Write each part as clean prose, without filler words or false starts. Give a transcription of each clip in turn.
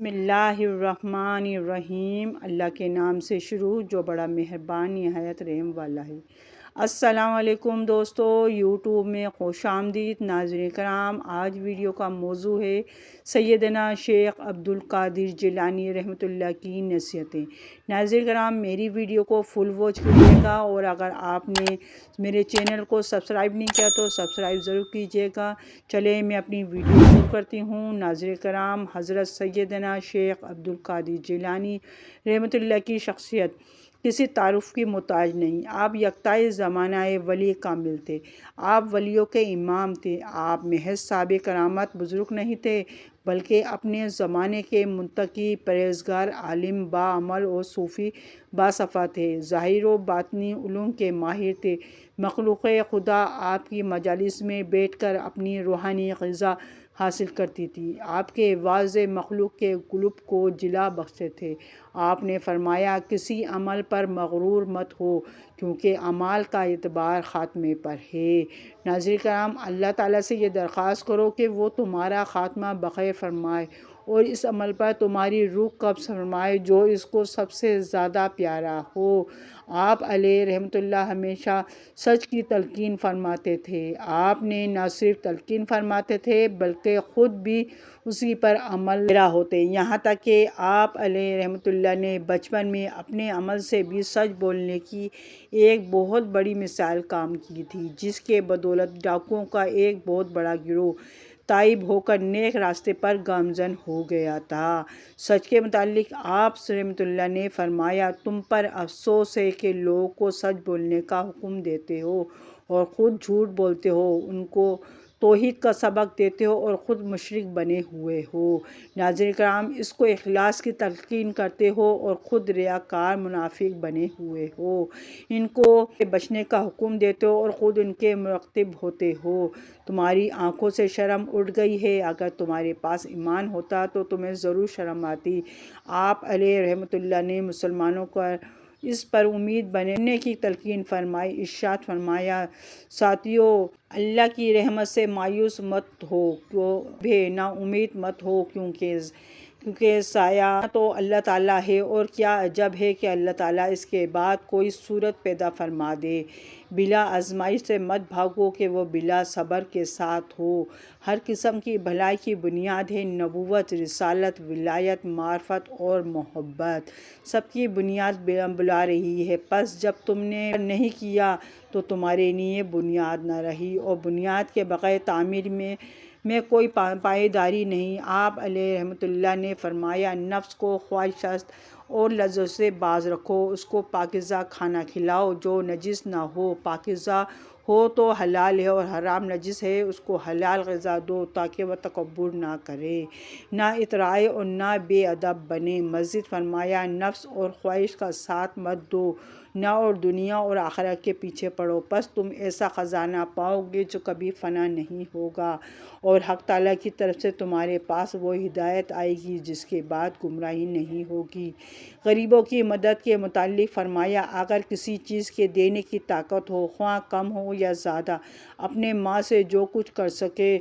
بسم اللہ الرحمن الرحیم۔ اللہ کے نام سے شروع جو بڑا مہربان نہایت رحم والا ہے۔ السلام علیکم دوستو، یوٹیوب میں خوش آمدید ناظرین کرام۔ آج ویڈیو کا موضوع ہے سیدنا شیخ عبد القادر جیلانی رحمۃ اللہ کی نصیحتیں۔ ناظرین کرام، میری ویڈیو کو فل واچ کیجیے گا، اور اگر آپ نے میرے چینل کو سبسکرائب نہیں کیا تو سبسکرائب ضرور کیجیے گا۔ چلے میں اپنی ویڈیو شروع کرتی ہوں۔ ناظرین کرام، حضرت سیدنا شیخ عبد القادر جیلانی رحمۃ اللہ کی شخصیت کسی تعارف کی محتاج نہیں۔ آپ یکتائے زمانہ ولی کامل تھے۔ آپ ولیوں کے امام تھے۔ آپ محض صاحب کرامت بزرگ نہیں تھے، بلکہ اپنے زمانے کے متقی، پرہیزگار، عالم با عمل اور صوفی باصفا تھے۔ ظاہر و باطنی علوم کے ماہر تھے۔ مخلوق خدا آپ کی مجالس میں بیٹھ کر اپنی روحانی غذا حاصل کرتی تھی۔ آپ کے واضح مخلوق کے قلوب کو جلا بخشتے تھے۔ آپ نے فرمایا، کسی عمل پر مغرور مت ہو، کیونکہ اعمال کا اعتبار خاتمے پر ہے۔ ناظرین کرام، اللہ تعالیٰ سے یہ درخواست کرو کہ وہ تمہارا خاتمہ بخیر فرمائے، اور اس عمل پر تمہاری روح قبض فرمائے جو اس کو سب سے زیادہ پیارا ہو۔ آپ علیہ رحمۃ اللہ ہمیشہ سچ کی تلقین فرماتے تھے۔ آپ نے نہ صرف تلقین فرماتے تھے بلکہ خود بھی اسی پر عمل پیرا ہوتے، یہاں تک کہ آپ علیہ رحمۃ اللہ نے بچپن میں اپنے عمل سے بھی سچ بولنے کی ایک بہت بڑی مثال قائم کی تھی، جس کے بدولت ڈاکوؤں کا ایک بہت بڑا گروہ تائب ہو کر نیک راستے پر گامزن ہو گیا تھا۔ سچ کے متعلق آپ رحمۃ اللہ نے فرمایا، تم پر افسوس ہے کہ لوگوں کو سچ بولنے کا حکم دیتے ہو اور خود جھوٹ بولتے ہو، ان کو توحید کا سبق دیتے ہو اور خود مشرک بنے ہوئے ہو۔ ناظرین کرام، اس کو اخلاص کی تلقین کرتے ہو اور خود ریاکار منافق بنے ہوئے ہو۔ ان کو بچنے کا حکم دیتے ہو اور خود ان کے مرتکب ہوتے ہو۔ تمہاری آنکھوں سے شرم اٹھ گئی ہے۔ اگر تمہارے پاس ایمان ہوتا تو تمہیں ضرور شرم آتی۔ آپ علیہ رحمۃ اللہ نے مسلمانوں کو اس پر امید بننے کی تلقین فرمائی۔ ارشاد فرمایا، ساتھیو، اللہ کی رحمت سے مایوس مت ہو، کبھی نا امید مت ہو، کیونکہ سایہ تو اللہ تعالیٰ ہے، اور کیا عجب ہے کہ اللہ تعالیٰ اس کے بعد کوئی صورت پیدا فرما دے۔ بلا آزمائش سے مت بھاگو کہ وہ بلا صبر کے ساتھ ہو۔ ہر قسم کی بھلائی کی بنیاد ہے نبوت، رسالت، ولایت، معرفت اور محبت۔ سب کی بنیاد بلا رہی ہے، پس جب تم نے نہیں کیا تو تمہارے لیے بنیاد نہ رہی، اور بنیاد کے بغیر تعمیر میں کوئی پائیداری نہیں۔ آپ علیہ رحمۃ اللہ نے فرمایا، نفس کو خواہشات اور لذتوں سے باز رکھو، اس کو پاکیزہ کھانا کھلاؤ جو نجس نہ ہو، پاکیزہ ہو تو حلال ہے، اور حرام نجس ہے اس کو حلال غذا دو تاکہ وہ تکبر نہ کرے، نہ اترائے اور نہ بے ادب بنے۔ مزید فرمایا، نفس اور خواہش کا ساتھ مت دو، نہ اور دنیا اور آخرت کے پیچھے پڑو، پس تم ایسا خزانہ پاؤ گے جو کبھی فنا نہیں ہوگا، اور حق تعالیٰ کی طرف سے تمہارے پاس وہ ہدایت آئے گی جس کے بعد گمراہی نہیں ہوگی۔ غریبوں کی مدد کے متعلق فرمایا، اگر کسی چیز کے دینے کی طاقت ہو، خواہ کم ہو یا زیادہ، اپنے مال سے جو کچھ کر سکے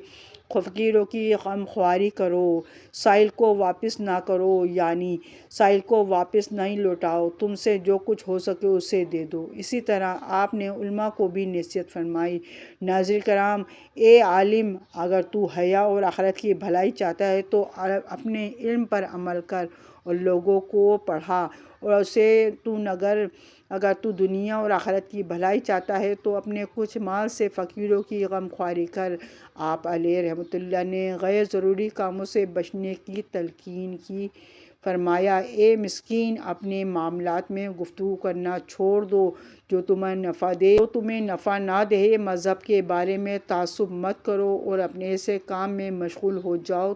فقیروں کی غمخواری کرو، سائل کو واپس نہ کرو، یعنی سائل کو واپس نہیں لوٹاؤ، تم سے جو کچھ ہو سکے اسے دے دو۔ اسی طرح آپ نے علماء کو بھی نصیحت فرمائی۔ ناظرین کرام، اے عالم، اگر تو حیا اور آخرت کی بھلائی چاہتا ہے تو اپنے علم پر عمل کر اور لوگوں کو پڑھا، اور اسے اگر تو دنیا اور آخرت کی بھلائی چاہتا ہے تو اپنے کچھ مال سے فقیروں کی غمخواری کر۔ آپ علیہ رحمۃ اللہ نے غیر ضروری کاموں سے بچنے کی تلقین کی۔ فرمایا، اے مسکین، اپنے معاملات میں گفتگو کرنا چھوڑ دو جو تمہیں نفع نہ دے، مذہب کے بارے میں تعصب مت کرو، اور اپنے ایسے کام میں مشغول ہو جاؤ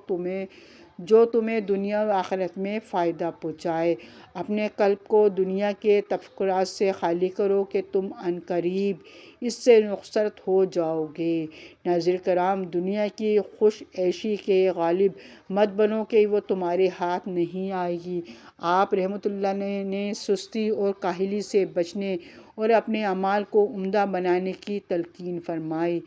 جو تمہیں دنیا و آخرت میں فائدہ پہنچائے۔ اپنے قلب کو دنیا کے تفکرات سے خالی کرو کہ تم عنقریب اس سے رخصت ہو جاؤ گے۔ ناظرین کرام، دنیا کی خوش عیشی کے غالب مت بنو کہ وہ تمہارے ہاتھ نہیں آئے گی۔ آپ رحمۃ اللہ نے سستی اور کاہلی سے بچنے اور اپنے اعمال کو عمدہ بنانے کی تلقین فرمائی۔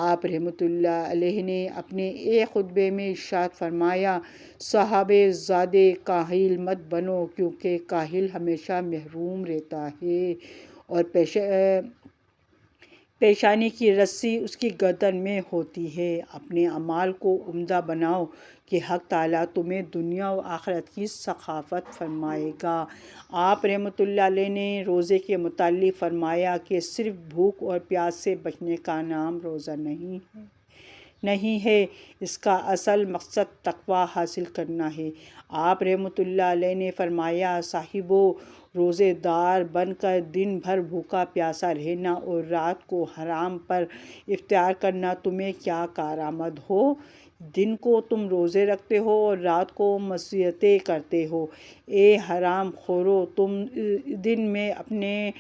آپ رحمۃ اللہ علیہ نے اپنے ایک خطبے میں ارشاد فرمایا، صحابہ زادے کاہل مت بنو، کیونکہ کاہل ہمیشہ محروم رہتا ہے اور پیشانی کی رسی اس کی گردن میں ہوتی ہے۔ اپنے اعمال کو عمدہ بناؤ کہ حق تعالیٰ تمہیں دنیا و آخرت کی سخاوت فرمائے گا۔ آپ رحمۃ اللہ علیہ نے روزے کے متعلق فرمایا کہ صرف بھوک اور پیاس سے بچنے کا نام روزہ نہیں ہے، اس کا اصل مقصد تقویٰ حاصل کرنا ہے۔ آپ رحمۃ اللہ علیہ نے فرمایا، صاحبو، روزے دار بن کر دن بھر بھوکا پیاسا رہنا اور رات کو حرام پر افطار کرنا تمہیں کیا کارآمد ہو؟ دن کو تم روزے رکھتے ہو اور رات کو معصیتیں کرتے ہو۔ اے حرام خورو، تم دن میں اپنے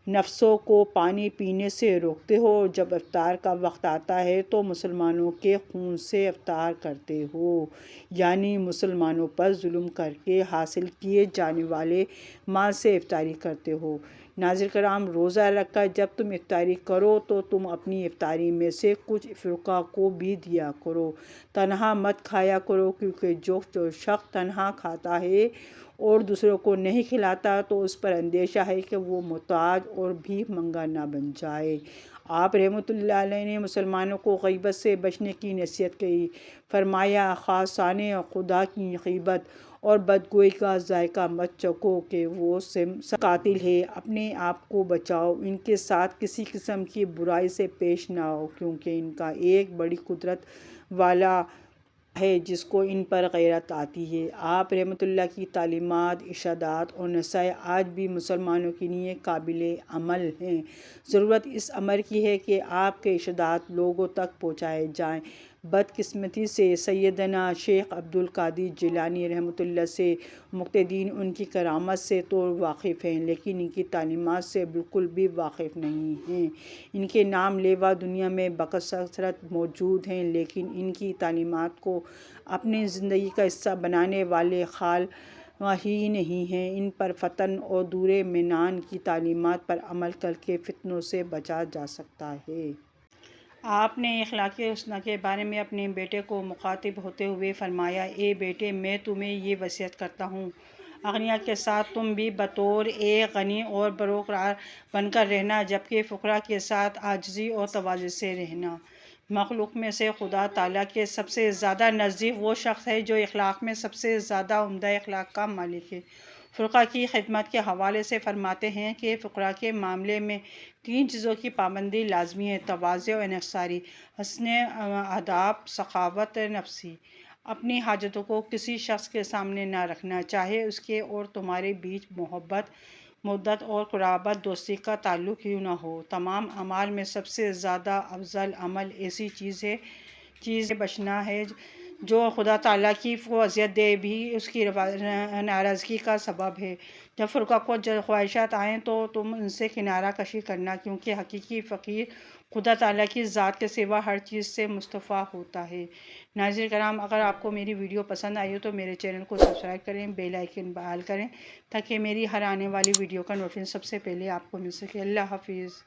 نفسوں کو پانی پینے سے روکتے ہو اور جب افطار کا وقت آتا ہے تو مسلمانوں کے خون سے افطار کرتے ہو، یعنی مسلمانوں پر ظلم کر کے حاصل کیے جانے والے مال سے افطاری کرتے ہو۔ ناظرین کرام، روزہ رکھ کر جب تم افطاری کرو تو تم اپنی افطاری میں سے کچھ فقراء کو بھی دیا کرو۔ تنہا مت کھایا کرو، کیونکہ جو شخص تنہا کھاتا ہے اور دوسروں کو نہیں کھلاتا تو اس پر اندیشہ ہے کہ وہ محتاج اور بھیک منگا نہ بن جائے۔ آپ رحمۃ اللہ علیہ نے مسلمانوں کو غیبت سے بچنے کی نصیحت کی۔ فرمایا، خاصان خدا کی غیبت اور بدگوئی کا ذائقہ مت چکھو کہ وہ سب قاتل ہے۔ اپنے آپ کو بچاؤ، ان کے ساتھ کسی قسم کی برائی سے پیش نہ آؤ، کیونکہ ان کا ایک بڑی قدرت والا ہے جس کو ان پر غیرت آتی ہے۔ آپ رحمۃ اللہ کی تعلیمات، ارشادات اور نصائح آج بھی مسلمانوں کے لیے قابل عمل ہیں۔ ضرورت اس امر کی ہے کہ آپ کے ارشادات لوگوں تک پہنچائے جائیں۔ بدقسمتی سے سیدنا شیخ عبد القادر جیلانی رحمۃ اللہ سے مقتدین ان کی کرامت سے تو واقف ہیں، لیکن ان کی تعلیمات سے بالکل بھی واقف نہیں ہیں۔ ان کے نام لیوا دنیا میں بکثرت موجود ہیں، لیکن ان کی تعلیمات کو اپنی زندگی کا حصہ بنانے والے خال ہی نہیں ہیں۔ ان پر فتن اور دور منان کی تعلیمات پر عمل کر کے فتنوں سے بچا جا سکتا ہے۔ آپ نے اخلاقی حسنہ کے بارے میں اپنے بیٹے کو مخاطب ہوتے ہوئے فرمایا، اے بیٹے، میں تمہیں یہ وصیت کرتا ہوں، اغنیاء کے ساتھ تم بھی بطور ایک غنی اور بروقرار بن کر رہنا، جبکہ فقراء کے ساتھ عاجزی اور تواضع سے رہنا۔ مخلوق میں سے خدا تعالیٰ کے سب سے زیادہ نزدیک وہ شخص ہے جو اخلاق میں سب سے زیادہ عمدہ اخلاق کا مالک ہے۔ فقراء کی خدمت کے حوالے سے فرماتے ہیں کہ فقراء کے معاملے میں 3 چیزوں کی پابندی لازمی ہے: تواضع و انکساری، حسن آداب، سخاوت نفسی۔ اپنی حاجتوں کو کسی شخص کے سامنے نہ رکھنا، چاہے اس کے اور تمہارے بیچ محبت، مودت اور قرابت دوستی کا تعلق کیوں نہ ہو۔ تمام اعمال میں سب سے زیادہ افضل عمل ایسی چیز سے بچنا ہے جو خدا تعالیٰ کو اذیت دے بھی اس کی ناراضگی کا سبب ہے۔ جب فقراء کو خواہشات آئیں تو تم ان سے کنارہ کشی کرنا، کیونکہ حقیقی فقیر خدا تعالیٰ کی ذات کے سوا ہر چیز سے مستغنی ہوتا ہے۔ ناظرین کرام، اگر آپ کو میری ویڈیو پسند آئی ہو تو میرے چینل کو سبسکرائب کریں، بیل آئیکن فعال کریں تاکہ میری ہر آنے والی ویڈیو کا نوٹیفیکیشن سب سے پہلے آپ کو مل سکے۔ اللہ حافظ۔